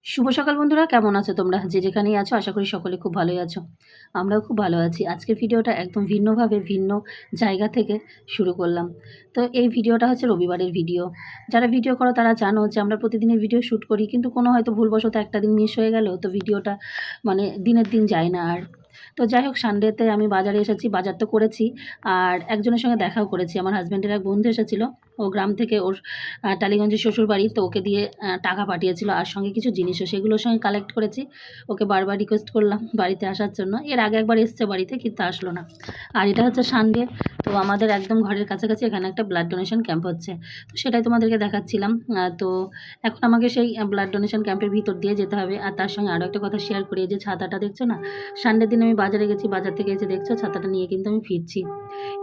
শুভ সকাল বন্ধুরা, কেমন আছো তোমরা? যে যেখানেই আছো আশা করি সকলে খুব ভালোই আছো। আমরাও খুব ভালো আছি। আজকের ভিডিওটা একদম ভিন্নভাবে ভিন্ন জায়গা থেকে শুরু করলাম। তো এই ভিডিওটা হচ্ছে রবিবারের ভিডিও। যারা ভিডিও করো তারা জানো যে আমরা প্রতিদিনের ভিডিও শ্যুট করি, কিন্তু কোনো হয়তো ভুলবশত একটা দিন মিস হয়ে গেল, তো ভিডিওটা দিনের দিন যায় না আর। তো যাই হোক, সানডেতে আমি বাজারে এসেছি, বাজার তো করেছি, আর একজনের সঙ্গে দেখাও করেছি। আমার হাজব্যান্ডের এক বন্ধু এসেছিলো, ও গ্রাম থেকে, ওর টালিগঞ্জে শ্বশুরবাড়ি, তো ওকে দিয়ে টাকা পাঠিয়েছিল আর সঙ্গে কিছু জিনিসও, সেগুলোর সঙ্গে কালেক্ট করেছি। ওকে বারবার রিকোয়েস্ট করলাম বাড়িতে আসার জন্য। এর আগে একবার এসছে বাড়িতে, কিন্তু আসলো না। আর এটা হচ্ছে সানডে, তো আমাদের একদম ঘরের কাছাকাছি এখানে একটা ব্লাড ডোনেশন ক্যাম্প হচ্ছে, তো সেটাই তোমাদেরকে দেখাচ্ছিলাম। তো এখন আমাকে সেই ব্লাড ডোনেশন ক্যাম্পের ভিতর দিয়ে যেতে হবে। আর তার সঙ্গে আরও একটা কথা শেয়ার করি, যে ছাতাটা দেখছো না, সানডে দিন আমি বাজারে গেছি, বাজার থেকে এসে দেখছো ছাতাটা নিয়ে কিন্তু আমি ফিরছি।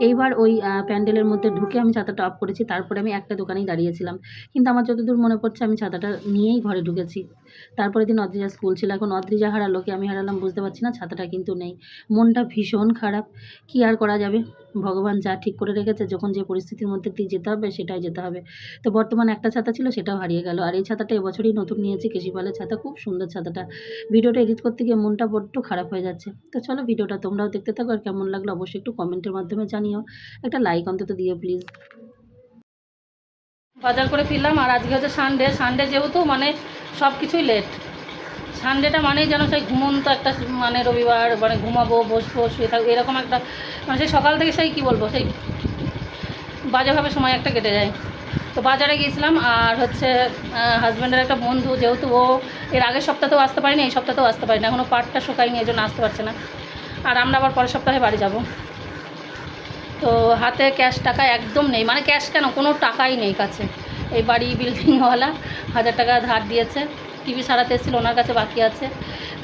এইবার ওই প্যান্ডেলের মধ্যে ঢুকে আমি ছাতাটা অফ করেছি, তারপরে আমি একটা দোকানেই দাঁড়িয়েছিলাম, কিন্তু আমার যতদূর মনে পড়ছে আমি ছাতাটা নিয়েই ঘরে ঢুকেছি। তারপরের দিন অদ্রিজা স্কুল ছিল, এখন অদ্রিজা হারালো কি আমি হারালাম বুঝতে পারছি না, ছাতাটা কিন্তু নেই। মনটা ভীষণ খারাপ, কি আর করা যাবে, ভগবান যা ঠিক করে রেখেছে, যখন যে পরিস্থিতির মধ্যে দিয়ে যেতে হবে সেটাই যেতে হবে। তো বর্তমানে একটা ছাতা ছিল, সেটাও হারিয়ে গেল। আর এই ছাতাটা এবছরই নতুন নিয়েছি, কেশিপালের ছাতা, খুব সুন্দর ছাতাটা। ভিডিওটা এডিট করতে গিয়ে মনটা বড্ড খারাপ হয়ে যাচ্ছে। তো চলো ভিডিওটা তোমরাও দেখতে থাকো, আর কেমন লাগলো অবশ্যই একটু কমেন্টের মাধ্যমে জানিও, একটা লাইক অন্তত দিও প্লিজ। বাজার করে ফিরলাম, আর আজকে হচ্ছে সানডে যেহেতু সব কিছুই লেট। সানডেটা মানেই যেন সেই ঘুমন্ত একটা, রবিবার, ঘুমাবো, বসবো, শুয়ে থাকবো, এরকম একটা, সেই সকাল থেকে সেই কী বলবো, সেই বাজেভাবে সময় একটা কেটে যায়। তো বাজারে গিয়েছিলাম, আর হচ্ছে হাজব্যান্ডের একটা বন্ধু, যেহেতু ও এর আগের সপ্তাহতেও আসতে পারিনি, এই সপ্তাহতেও আসতে পারিনি, এখনও পাটটা শুকায়নি, এই জন্য আসতে পারছে না। আর আমরা আবার পরের সপ্তাহে বাড়ি যাব। তো হাতে ক্যাশ টাকা একদম নেই, ক্যাশ কেন, কোনো টাকাই নেই কাছে। এই বাড়ি বিল্ডিংওয়ালা 1000 টাকা ধার দিয়েছে, টিভি সারাতে এসেছিল, ওনার কাছে বাকি আছে।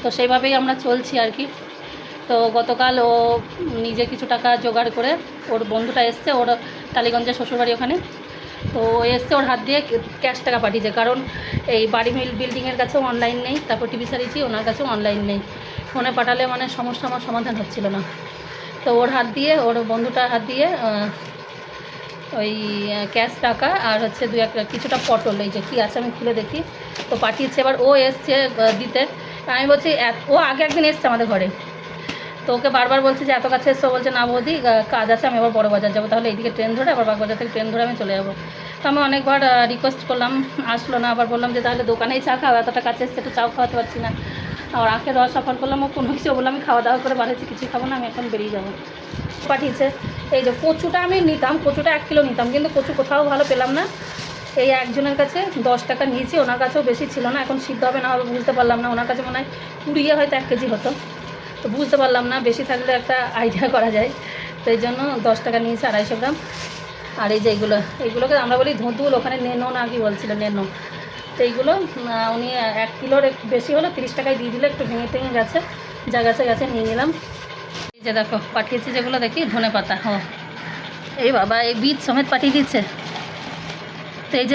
তো সেইভাবেই আমরা চলছি আর কি। তো গতকাল ও নিজে কিছু টাকা জোগাড় করে, ওর বন্ধুটা এসছে, ওর টালিগঞ্জের শ্বশুরবাড়ি ওখানে, তো ও এসছে, ওর হাত দিয়ে ক্যাশ টাকা পাঠিয়েছে। কারণ এই বাড়ি বিল্ডিংয়ের কাছেও অনলাইন নেই, তারপর টিভি সারিয়েছি, ওনার কাছেও অনলাইন নেই। ফোনে পাঠালে সমস্যা আমার সমাধান হচ্ছিল না। তো ওর হাত দিয়ে, ওর বন্ধুটার হাত দিয়ে ওই ক্যাশ টাকা আর হচ্ছে কিছুটা পটল, এই যে কী আছে আমি খুলে দেখি, তো পাঠিয়েছে। এবার ও এসছে দিতে, আমি বলছি ও আগে একদিন এসছে আমাদের ঘরে, তো ওকে বারবার বলছি যে এত কাছে এসছো, বলছে না বৌদি কাজ আছে, আমি আবার বড় বাজার যাবো, তাহলে এইদিকে ট্রেন ধরে আবার বাগবাজার থেকে ট্রেন ধরে আমি চলে যাবো। তো আমি অনেকবার রিকোয়েস্ট করলাম, আসলো না। আবার বললাম যে তাহলে দোকানেই চা খাও, এতটা কাছে এসছে, একটু চাও খাওয়াতে পারছি না। আর আখের রস অফার করলাম, ও কোনো কিছু বললাম, আমি খাওয়া দাওয়া করে বাড়িতে কিছুই খাবো না, আমি এখন বেরিয়ে যাবো। পাঠিয়েছে এই যে কচুটা, আমি নিতাম কচুটা 1 কিলো নিতাম, কিন্তু কচু কোথাও ভালো পেলাম না। এই একজনের কাছে 10 টাকা নিয়েছি, ওনার কাছেও বেশি ছিল না, এখন সিদ্ধ হবে না হবে বুঝতে পারলাম না। ওনার কাছে মনে হয় কুড়িয়ে হয়তো 1 কেজি হতো, তো বুঝতে পারলাম না, বেশি থাকলে একটা আইডিয়া করা যায়। তো এই জন্য 10 টাকা নিয়েছে 250 গ্রাম। আর এই যে এইগুলোকে আমরা বলি ধুঁতুল, ওখানে নেনো না কি বলছিল, নেনো। তো এইগুলো উনি 1 কিলোর বেশি হলো 30 টাকায় দিয়ে দিলে, একটু ভেঙে টেঙে গেছে, যা গেছে নিয়ে নিলাম। এই যে দেখো পাঠিয়েছি, যেগুলো দেখি ধনে পাতা, এই বাবা, এই বীজ সমেত পাঠিয়ে দিচ্ছে। তো এই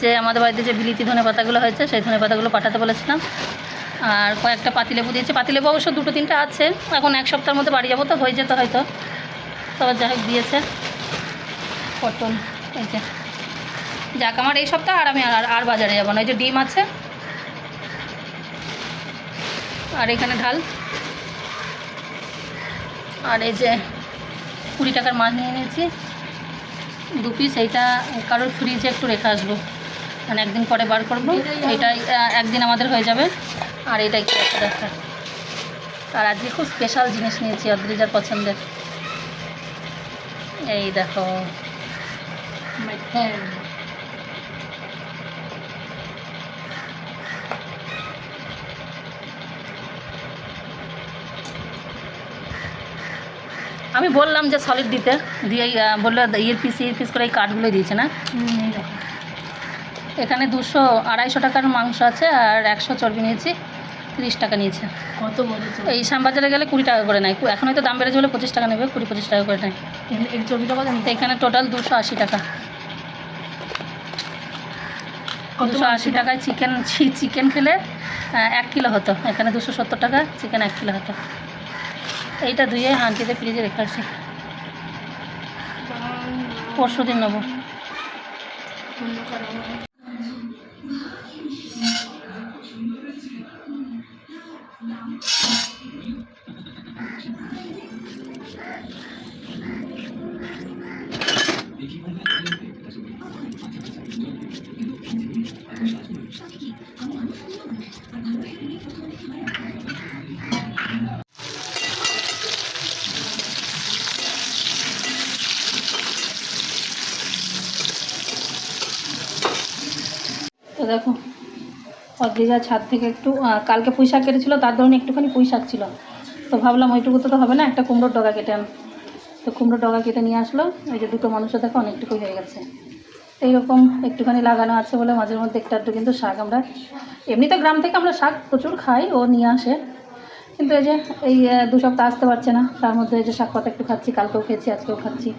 যে আমাদের বাড়িতে যে বিলিতি ধনে পাতাগুলো হয়েছে, সেই ধনে পাতাগুলো পাঠাতে বলেছিলাম। আর কয়েকটা পাতিলেবু দিয়েছে, পাতিলেবু অবশ্য 2-3টা আছে, এখন 1 সপ্তাহের মধ্যে বাড়ি যাবো, তো হয়ে যেত হয়তো। তবে যাই হোক দিয়েছে পটল, এই যে যাক, আমার এই সপ্তাহ আর আমি আর বাজারে যাবো না। এই যে ডিম আছে, আর এখানে ঢাল, আর এই যে 20 টাকার মাছ নিয়ে নিয়েছি 2 পিস। এইটা কারোর ফ্রিজে একটু রেখে আসবো, একদিন পরে বার করবো, এইটাই একদিন আমাদের হয়ে যাবে। আর এইটা একটু একটা দরকার। আর আজকে খুব স্পেশাল জিনিস নিয়েছি, অদ্রিজার পছন্দের। এই দেখো, আমি বললাম যে সলিড দিতে, দিয়ে বললো পিস করে এই কার্ডগুলো দিয়েছে না। এখানে 200-250 টাকার মাংস আছে, আর 100 চর্বি নিয়েছি, 30 টাকা নিয়েছে। কত বড় এই শ্যামবাজারে গেলে 20 টাকা করে নেয়, এখন হয়তো দাম বেড়েছে বলে 25 টাকা নেবে, 20-25 টাকা করে নেয়। এই চর্বিটা কত? এখানে টোটাল 280 টাকা। 280 টাকায় চিকেন খেলে 1 কিলো হতো, এখানে 270 টাকা, চিকেন 1 কিলো হতো। এইটা ধুয়ে আন্টিতে ফ্রিজে রেখে আসি, পরশু দিন নেবো। তো দেখো অদ্রিজা ছাদ থেকে একটু কালকে পুঁই শাক কেটেছিলো, তার ধরুন একটুখানি পুঁই শাক ছিল, তো ভাবলাম ওইটুকু তো হবে না, একটা কুমড়োর ডগা কেটে আন। তো কুমড়োর ডগা কেটে নিয়ে আসলো, ওই যে দুটো মানুষের দেখো অনেকটুকুই হয়ে গেছে। এইরকম একটুখানি লাগানো আছে বলে মাঝের মধ্যে একটু একটু কিন্তু শাক আমরা, এমনি তো গ্রাম থেকে আমরা শাক প্রচুর খাই, ও নিয়ে আসে, কিন্তু এই যে এই 2 সপ্তাহ আসতে পারছে না, তার মধ্যে এই যে শাক পাতা একটু খাচ্ছি, কালকেও খেয়েছি আজকেও খাচ্ছি।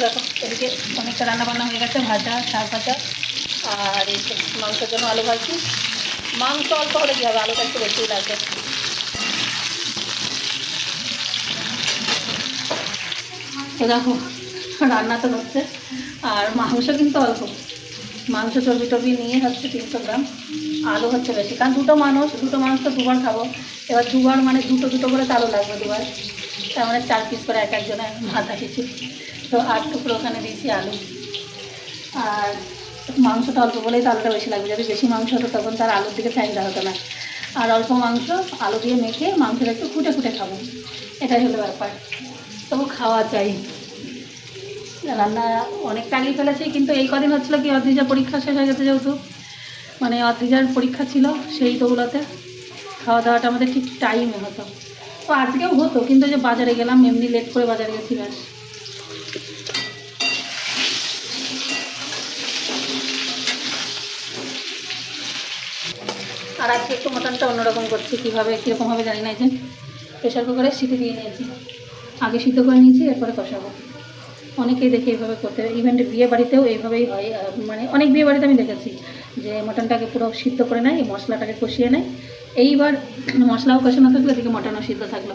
দেখো এদিকে অনেকটা রান্না বান্না হয়ে গেছে, ভাজা, শাক ভাজা, আর এই মাংসের জন্য আলু ভাজছি। মাংস অল্প হলে কী হবে, আলুটা একটু বেশিই লাগবে। তো দেখো রান্না তো হচ্ছে, আর মাংস কিন্তু অল্প, মাংস চর্বি টর্বি নিয়ে হচ্ছে 300 গ্রাম, আলু হচ্ছে বেশি, কারণ দুটো মানুষ তো 2বার খাবো, এবার 2বার মানে দুটো করে তো আলু লাগবে 2বার, তার মানে 4 পিস করে এক একজনের ভাজা কিছু, তো 8 টুকরো ওখানে দিয়েছি আলু। আর মাংসটা অল্প বলেই তো আলুটা বেশি লাগবে, যদি বেশি মাংস হতো তখন তার আলুর দিকে চাহিদা হতো না, আর অল্প মাংস আলু দিয়ে মেখে মাংসটা একটু ফুটে ফুটে খাবো, এটাই হলো ব্যাপার, তবু খাওয়া চাই। রান্না অনেকটা আগেই ফেলেছি, কিন্তু এই কদিন হচ্ছিলো কি অদ্রিজার পরীক্ষা শেষ হয়ে গেছে, যেহেতু মানে অদ্রিজার পরীক্ষা ছিল, সেই তোগুলোতে খাওয়া দাওয়াটা আমাদের ঠিক টাইমে হতো, তো আজকেও হতো, কিন্তু যে বাজারে গেলাম, এমনি লেট করে বাজারে গেছি ব্যাস। আর আজকে একটু মটনটা অন্যরকম করছি, কীভাবে কীরকমভাবে জানি না, যে প্রেশার কুকারে সিটি দিয়ে নিয়েছি, আগে সিদ্ধ করে নিয়েছি, এরপরে কষাবো। অনেকেই দেখে এইভাবে করতে, ইভেন বিয়ে বাড়িতেও এইভাবেই হয়, মানে অনেক বিয়ে বাড়িতে আমি দেখেছি যে মটনটাকে পুরো সিদ্ধ করে নেয়, মশলাটাকে কষিয়ে নেয়, এইবার মশলাও কষানো থাকলো, এদিকে মটনও সিদ্ধ থাকলো,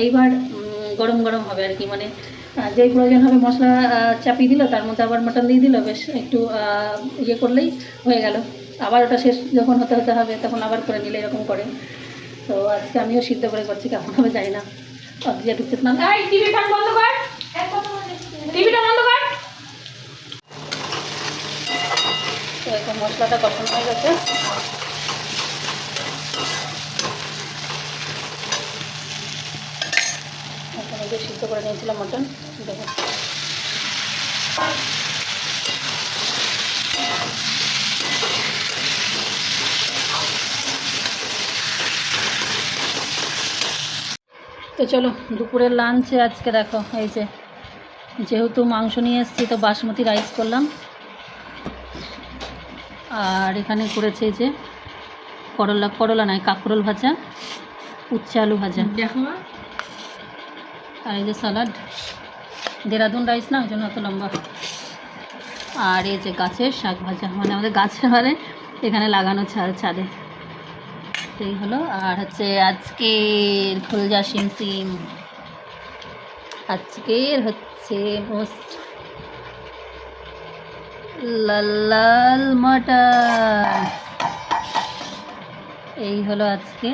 এইবার গরম গরম হবে আর কি, মানে যেই প্রয়োজন হবে মশলা চাপিয়ে দিল, তার মধ্যে আবার মটন দিয়ে দিল, বেশ একটু ইয়ে করলেই হয়ে গেল, আবার ওটা শেষ যখন হতে হবে তখন আবার করে নিলে এরকম করে। তো আজকে আমিও সিদ্ধ করে করছি, কেমন হবে জানি না, অদ্রিজা ঢুকতেছে না, টিভিটা বন্ধ কর, টিভিটা বন্ধ কর। তো এখন মশলাটা কষানো হয়ে গেছে, এখন যে সিদ্ধ করে নিয়েছিলাম মটন, দেখো তো চলো দুপুরের লাঞ্চে আজকে দেখো এই যে, যেহেতু মাংস নিয়ে এসেছি তো বাসমতি রাইস করলাম, আর এখানে করেছে যে করলা নয় কাঁকরোল ভাজা, উচ্ছে আলু ভাজা, আর এই যে স্যালাড, দেরাদুন রাইস না ওই জন্য অত লম্বা, আর এই যে গাছের শাক ভাজা, মানে আমাদের গাছের মানে এখানে লাগানো ছাদে, এই হলো। আর হচ্ছে আজকের ফুলজা সিম, আজকের হচ্ছে মোস্ট লাল মটন, এই হলো আজকে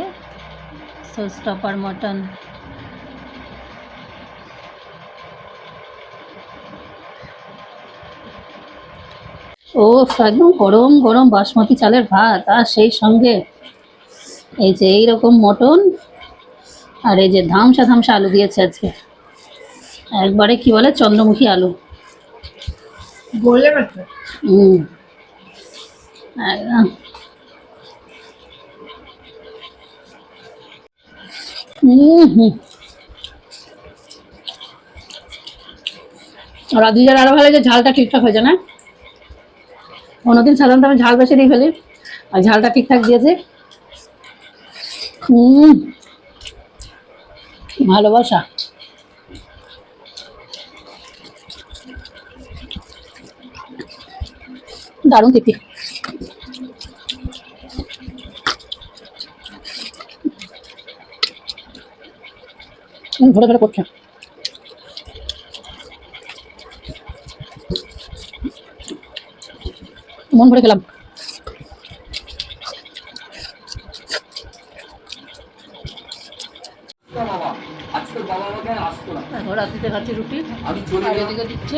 শোস্টপার মটন। ও একদম গরম গরম বাসমতি চালের ভাত, আর সেই সঙ্গে এই যে এইরকম মটন, আর এই যে ধামসা আলু দিয়েছে আজকে, একবারে কি বলে চন্দ্রমুখী আলু, একদম আর অদ্রিজার আরো ভালো, যে ঝালটা ঠিকঠাক হয়েছে না, অন্যদিন সাধারণত আমি ঝাল বেশি দিয়ে ফেলি, আর ঝালটা ঠিকঠাক দিয়েছে। ভালোবাসা, দারুণ তৃপ্তি। ধরে ধরে করছে। মন ভরে খেলাম। এখন রাত্রিতে খাচ্ছি রুটি আর এদিকে দিচ্ছি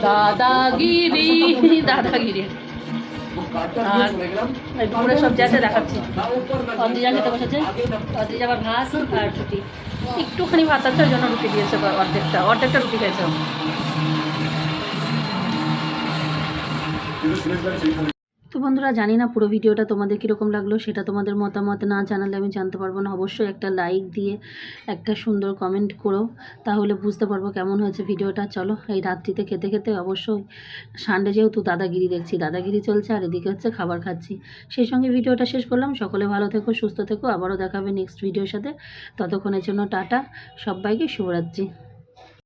দাদাগিরি দাদাগিরি। আর এই দুপুরে সব যাতে দেখাচ্ছি। অদ্রিজা খেতে বসেছে, অদ্রিজা আবার ভাত আর রুটি, একটুখানি ভাত আছে ওই জন্য রুটি দিয়েছে, অর্ধেকটা রুটি খেয়েছে। তো বন্ধুরা, জানি না পুরো ভিডিওটা তোমাদের কীরকম লাগলো, সেটা তোমাদের মতামত না জানালে আমি জানতে পারবো না। অবশ্যই একটা লাইক দিয়ে একটা সুন্দর কমেন্ট করো, তাহলে বুঝতে পারবো কেমন হয়েছে ভিডিওটা। চলো, এই রাত্রিতে খেতে খেতে অবশ্যই সানডে যেহেতু দাদাগিরি দেখছি, দাদাগিরি চলছে আর এদিকে হচ্ছে খাবার খাচ্ছি। সেই সঙ্গে ভিডিওটা শেষ করলাম। সকলে ভালো থেকো, সুস্থ থেকো, আবারও দেখাবে নেক্সট ভিডিওর সাথে। ততক্ষণের জন্য টাটা, সবাইকে শুভরাত্রি।